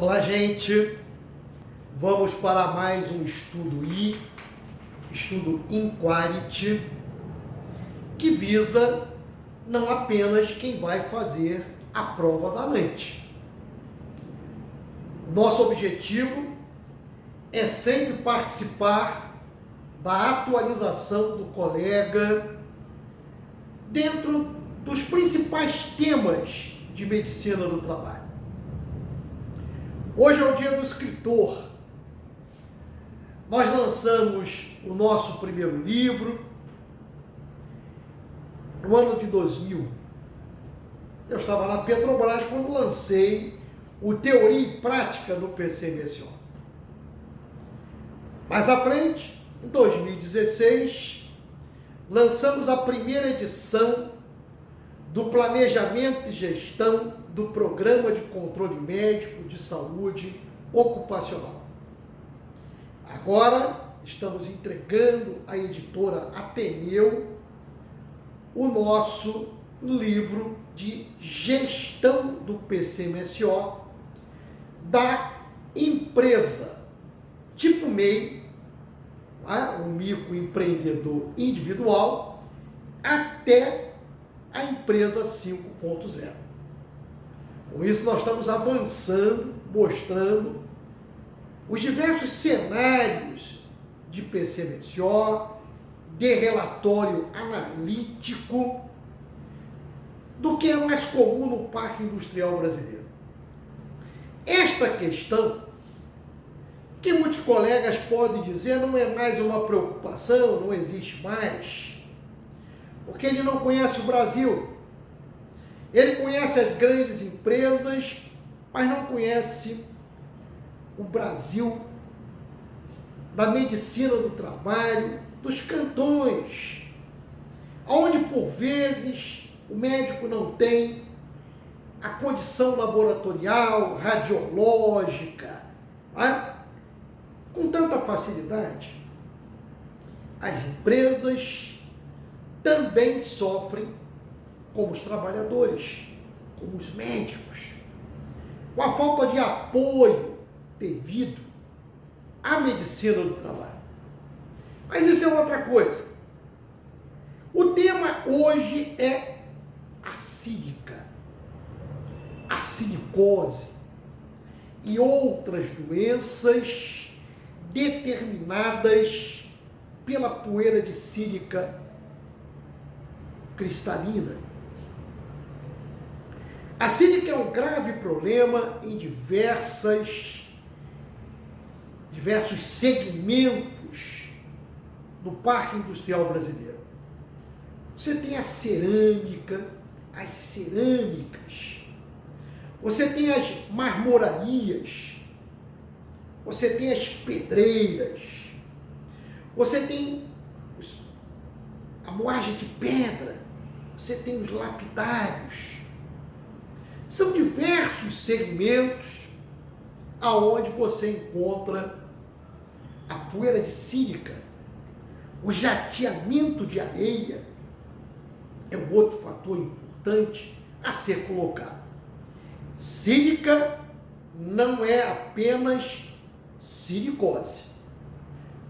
Olá, gente! Vamos para mais um estudo estudo Inquality, que visa não apenas quem vai fazer a prova da noite. Nosso objetivo é sempre participar da atualização do colega dentro dos principais temas de medicina do trabalho. Hoje é o dia do escritor. Nós lançamos o nosso primeiro livro no ano de 2000. Eu estava na Petrobras quando lancei o Teoria e Prática do PCMSO. Mais à frente, em 2016, lançamos a primeira edição do Planejamento e Gestão do Programa de Controle Médico de Saúde Ocupacional. Agora, estamos entregando à editora Ateneu o nosso livro de gestão do PCMSO da empresa tipo MEI, um microempreendedor individual, até a empresa 5.0. Com isso, nós estamos avançando, mostrando os diversos cenários de PCMSO, de relatório analítico, do que é mais comum no Parque Industrial Brasileiro. Esta questão, que muitos colegas podem dizer, não é mais uma preocupação, não existe mais, porque ele não conhece o Brasil. Ele conhece as grandes empresas, mas não conhece o Brasil da medicina do trabalho, dos cantões, onde por vezes o médico não tem a condição laboratorial, radiológica, com tanta facilidade. As empresas também sofrem como os trabalhadores, como os médicos, com a falta de apoio devido à medicina do trabalho. Mas isso é outra coisa. O tema hoje é a sílica, a silicose e outras doenças determinadas pela poeira de sílica cristalina. A sílica é um grave problema em diversos segmentos do Parque Industrial Brasileiro. Você tem a cerâmica, as cerâmicas, você tem as marmorarias, você tem as pedreiras, você tem a moagem de pedra, você tem os lapidários. São diversos segmentos aonde você encontra a poeira de sílica, o jateamento de areia é um outro fator importante a ser colocado. Sílica não é apenas silicose.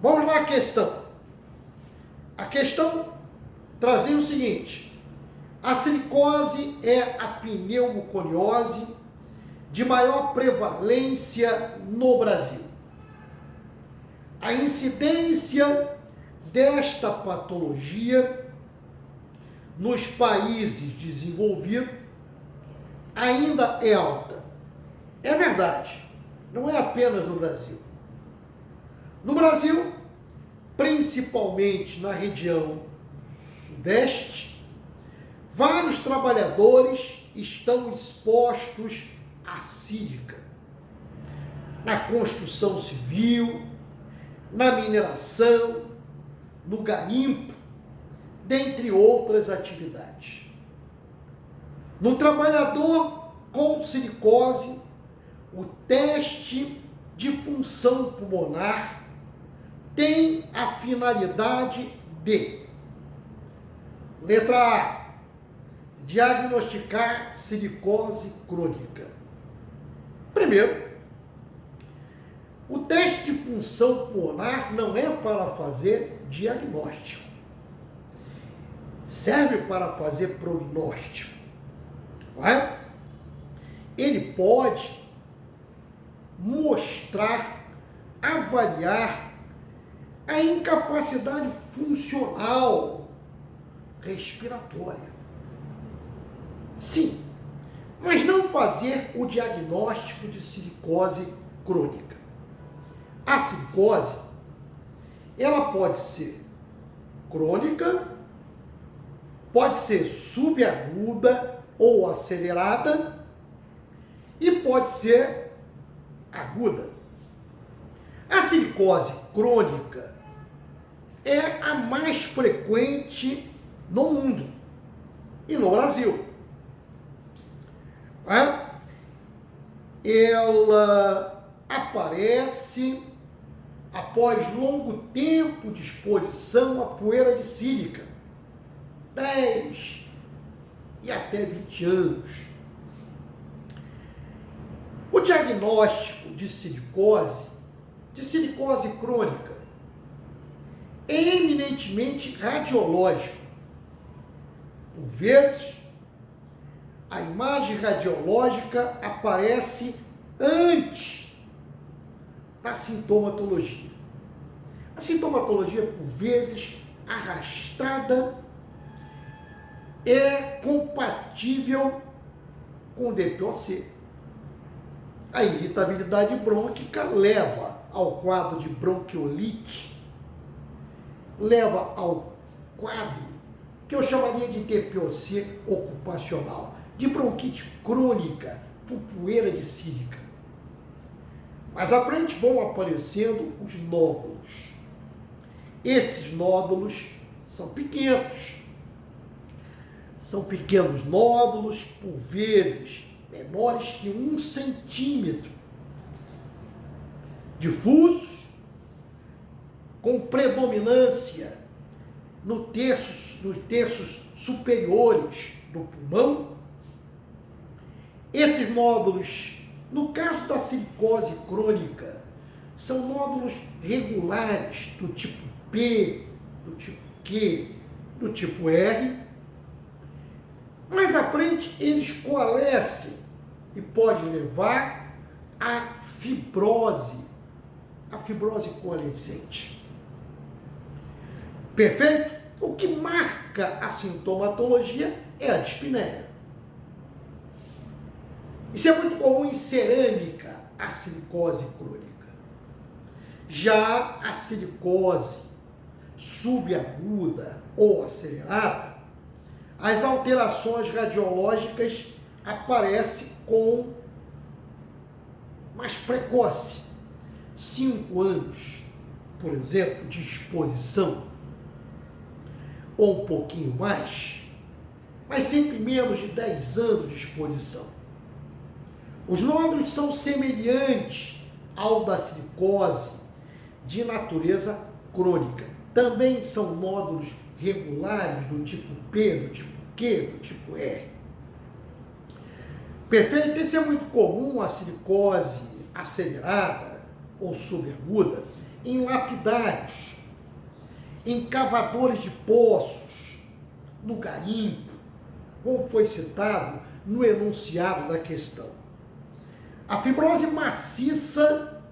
Vamos lá à questão. A questão trazia o seguinte: a silicose é a pneumoconiose de maior prevalência no Brasil. A incidência desta patologia nos países desenvolvidos ainda é alta. É verdade, não é apenas no Brasil. No Brasil, principalmente na região sudeste, vários trabalhadores estão expostos à sílica. Na construção civil, na mineração, no garimpo, dentre outras atividades. No trabalhador com silicose, o teste de função pulmonar tem a finalidade de: letra A, diagnosticar silicose crônica. Primeiro, O teste de função pulmonar não é para fazer diagnóstico. Serve para fazer prognóstico. Não é? Ele pode mostrar, avaliar a incapacidade funcional respiratória. Sim, mas não fazer o diagnóstico de silicose crônica. A silicose, ela pode ser crônica, pode ser subaguda ou acelerada e pode ser aguda. A silicose crônica é a mais frequente no mundo e no Brasil. Ela aparece após longo tempo de exposição à poeira de sílica, 10 e até 20 anos. O diagnóstico de silicose crônica, é eminentemente radiológico. Por vezes, a imagem radiológica aparece antes da sintomatologia. A sintomatologia, por vezes, arrastada, é compatível com DPOC. A irritabilidade brônquica leva ao quadro de bronquiolite, leva ao quadro que eu chamaria de DPOC ocupacional, de bronquite crônica por poeira de sílica. Mais à frente vão aparecendo os nódulos. Esses nódulos são pequenos. São pequenos nódulos, por vezes menores que 1 centímetro, difusos, com predominância nos terços superiores do pulmão. Esses nódulos, no caso da silicose crônica, são nódulos regulares do tipo P, do tipo Q, do tipo R. Mais à frente, eles coalescem e pode levar à fibrose coalescente. Perfeito? O que marca a sintomatologia é a dispneia. Isso é muito comum em cerâmica, a silicose crônica. Já a silicose subaguda ou acelerada, as alterações radiológicas aparecem com mais precoce. 5 anos, por exemplo, de exposição, ou um pouquinho mais, mas sempre menos de 10 anos de exposição. Os nódulos são semelhantes ao da silicose de natureza crônica. Também são nódulos regulares do tipo P, do tipo Q, do tipo R. Perfeito? Isso é muito comum, a silicose acelerada ou subaguda, em lapidários, em cavadores de poços, no garimpo, como foi citado no enunciado da questão. A fibrose maciça,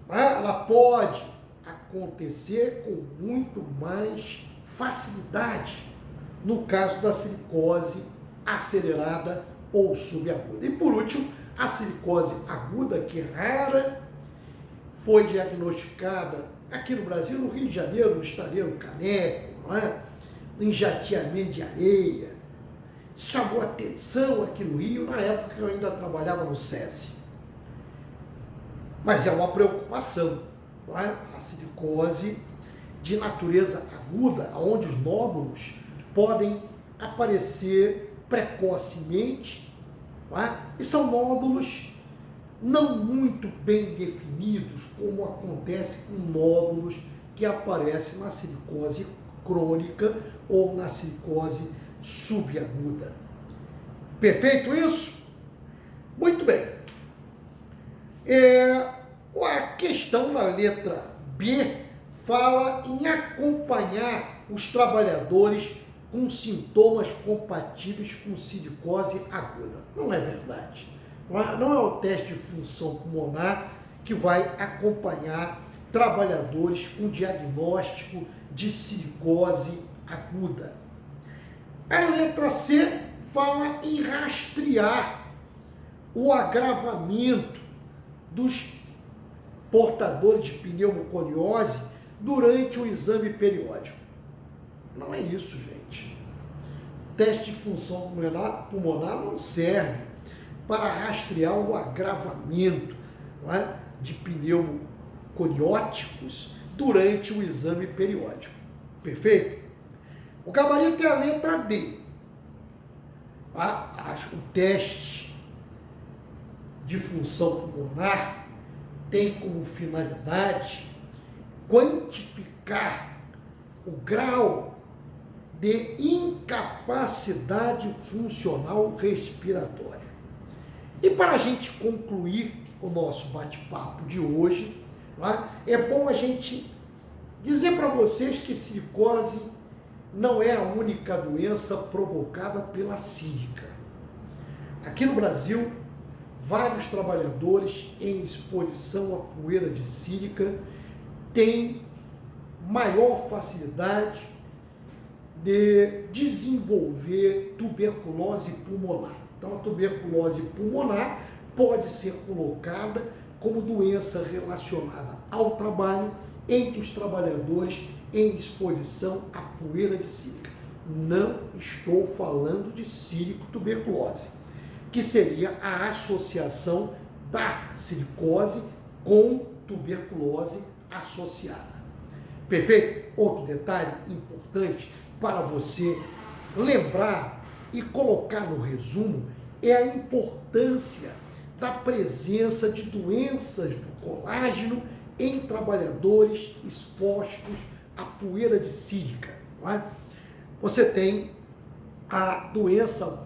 ela pode acontecer com muito mais facilidade no caso da silicose acelerada ou subaguda. E por último, a silicose aguda, que é rara, foi diagnosticada aqui no Brasil, no Rio de Janeiro, no Estareiro Caneco, em jateamento de areia. Chamou atenção aqui no Rio, na época que eu ainda trabalhava no SESI. Mas é uma preocupação, a silicose de natureza aguda, onde os nódulos podem aparecer precocemente, e são nódulos não muito bem definidos, como acontece com nódulos que aparecem na silicose crônica ou na silicose subaguda. Perfeito isso? Muito bem. A questão na letra B fala em acompanhar os trabalhadores com sintomas compatíveis com silicose aguda. Não é verdade. Não é o teste de função pulmonar que vai acompanhar trabalhadores com diagnóstico de silicose aguda. A letra C fala em rastrear o agravamento dos portadores de pneumoconiose durante o exame periódico. Não é isso, gente. Teste de função pulmonar não serve para rastrear o agravamento, não é, de pneumoconióticos durante o exame periódico. Perfeito? O gabarito é a letra D. O teste de função pulmonar tem como finalidade quantificar o grau de incapacidade funcional respiratória. E para a gente concluir o nosso bate-papo de hoje, é bom a gente dizer para vocês que silicose não é a única doença provocada pela sílica. Aqui no Brasil, vários trabalhadores em exposição à poeira de sílica têm maior facilidade de desenvolver tuberculose pulmonar. Então, a tuberculose pulmonar pode ser colocada como doença relacionada ao trabalho entre os trabalhadores em exposição à poeira de sílica. Não estou falando de sílico-tuberculose, que seria a associação da silicose com tuberculose associada. Perfeito? Outro detalhe importante para você lembrar e colocar no resumo é a importância da presença de doenças do colágeno em trabalhadores expostos à poeira de sílica. Não é? Você tem a doença,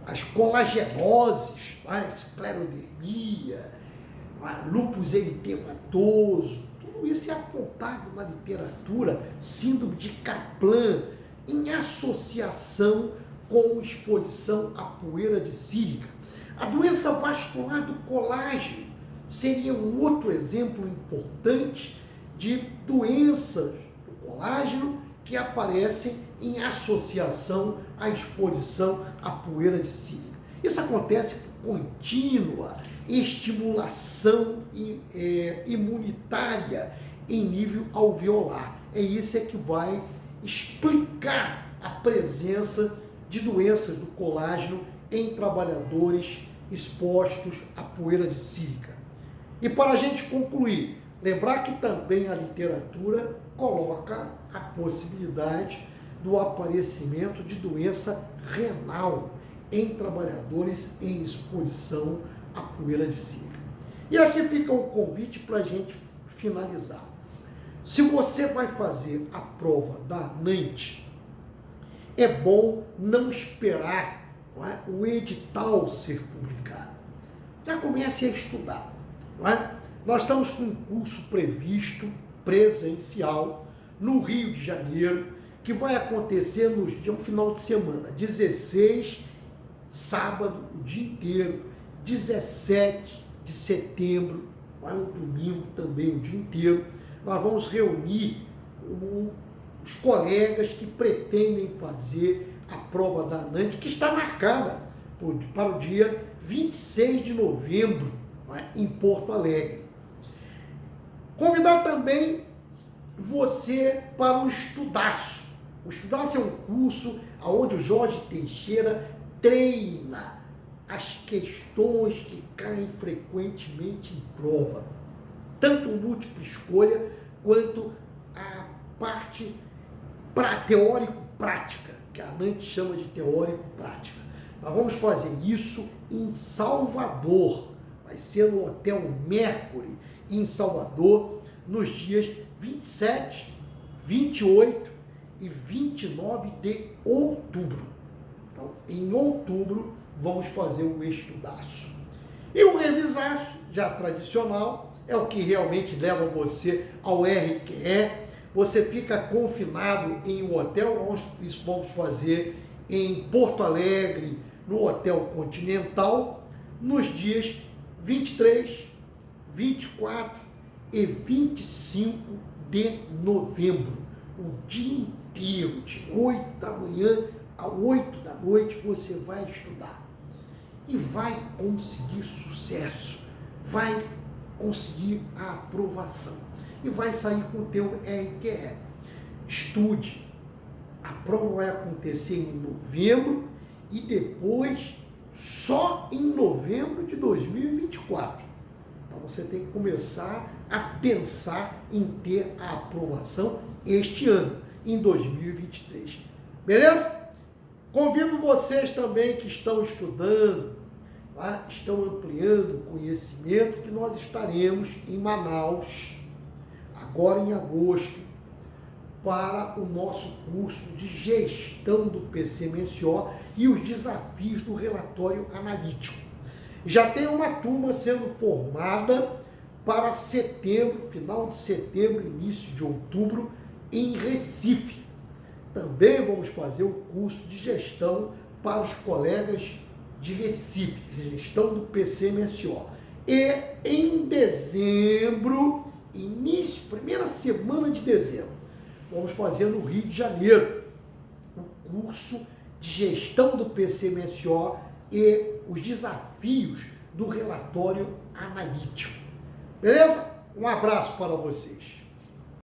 as colagenoses, a esclerodermia, lúpus eritematoso, tudo isso é apontado na literatura, síndrome de Kaplan, em associação com exposição à poeira de sílica. A doença vascular do colágeno seria um outro exemplo importante de doenças do colágeno que aparecem em associação à exposição à poeira de sílica. Isso acontece por contínua estimulação imunitária em nível alveolar. É isso que vai explicar a presença de doenças do colágeno em trabalhadores expostos à poeira de sílica. E para a gente concluir, lembrar que também a literatura coloca a possibilidade do aparecimento de doença renal em trabalhadores em exposição à poeira de sílica. E aqui fica o convite para a gente finalizar. Se você vai fazer a prova da ANANT, é bom não esperar o edital ser publicado. Já comece a estudar. Não é? Nós estamos com um curso previsto, presencial, no Rio de Janeiro, que vai acontecer no final de semana, 16, sábado, o dia inteiro, 17 de setembro, um domingo também, o dia inteiro. Nós vamos reunir os colegas que pretendem fazer a prova da ANANT, que está marcada para o dia 26 de novembro, em Porto Alegre. Convidar também você para o Estudaço. O Estudaço é um curso onde o Jorge Teixeira treina as questões que caem frequentemente em prova, tanto múltipla escolha quanto a parte teórico-prática, que a ANANT chama de teórico-prática. Nós vamos fazer isso em Salvador, vai ser no Hotel Mercury, em Salvador, nos dias 27, 28 e 29 de outubro. Então, em outubro, vamos fazer um Estudaço. E o Revisaço já tradicional, é o que realmente leva você ao RQE. Você fica confinado em um hotel, isso vamos fazer em Porto Alegre, no Hotel Continental, nos dias 23, 24 e 25 de novembro. O dia inteiro, de 8 da manhã a 8 da noite, você vai estudar. E vai conseguir sucesso, vai conseguir a aprovação e vai sair com o teu RQE. Estude. A prova vai acontecer em novembro e depois só em novembro de 2024. Então você tem que começar a pensar em ter a aprovação este ano, em 2023. Beleza? Convido vocês também que estão estudando, tá? Estão ampliando o conhecimento, que nós estaremos em Manaus, agora em agosto, para o nosso curso de gestão do PCMSO e os desafios do relatório analítico. Já tem uma turma sendo formada para setembro, final de setembro, início de outubro, em Recife. Também vamos fazer o curso de gestão para os colegas de Recife, gestão do PCMSO. E em dezembro, início, primeira semana de dezembro, vamos fazer no Rio de Janeiro o curso de gestão do PCMSO e os desafios do relatório analítico. Beleza? Um abraço para vocês.